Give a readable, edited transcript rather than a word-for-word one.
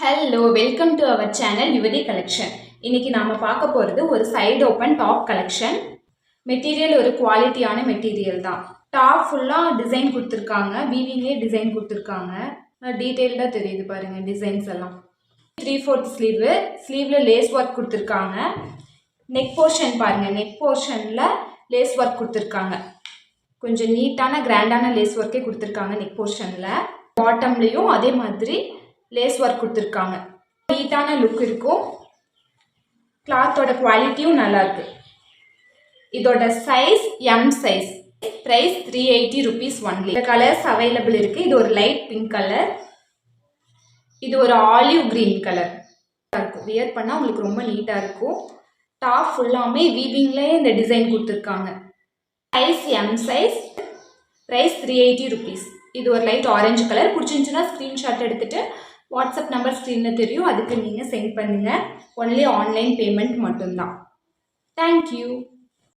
Hello welcome to our channel Yuvathi collection. இன்னைக்கு நாம பார்க்க போகிறது ஒரு side open top collection. Material ஒரு குவாலிட்டியான மெட்டீரியல் தான். டாப் ஃபுல்லாக டிசைன் கொடுத்துருக்காங்க, வீவிங்லேயே டிசைன் கொடுத்துருக்காங்க. டீட்டெயில்டாக தெரியுது பாருங்கள் டிசைன்ஸ் எல்லாம். 3/4 ஸ்லீவில் லேஸ் ஒர்க் கொடுத்துருக்காங்க. நெக் போர்ஷன் பாருங்கள், நெக் போர்ஷனில் லேஸ் ஒர்க் கொடுத்துருக்காங்க. கொஞ்சம் நீட்டான கிராண்டான லேஸ் ஒர்க்கே கொடுத்துருக்காங்க நெக் போர்ஷனில். பாட்டம்லேயும் அதே மாதிரி லேஸ் ஒர்க் கொடுத்துருக்காங்க. நீட்டான லுக் இருக்கும். கிளாத்தோட குவாலிட்டியும் நல்லா இருக்கு. இதோட size M size. Price 380 rupees only. இந்த கலர்ஸ் அவைலபிள் இருக்கு. இது ஒரு லைட் பிங்க் கலர், இது ஒரு ஆலிவ் கிரீன் கலர் இருக்கும். வியர் பண்ணால் உங்களுக்கு ரொம்ப நீட்டாக இருக்கும். டாப் ஃபுல்லாமே வீவிங்லேயே இந்த டிசைன் கொடுத்துருக்காங்க. Size M size. Price 380 rupees. இது ஒரு லைட் ஆரஞ்சு கலர். பிடிச்சிருந்துச்சுன்னா ஸ்க்ரீன்ஷாட் எடுத்துகிட்டு வாட்ஸ்அப் நம்பர் ஸ்க்ரீனில் தெரியும், அதுக்கு நீங்கள் சென்ட் பண்ணுங்கள். ஒன்லி ஆன்லைன் பேமெண்ட் மட்டும்தான். தேங்க்யூ.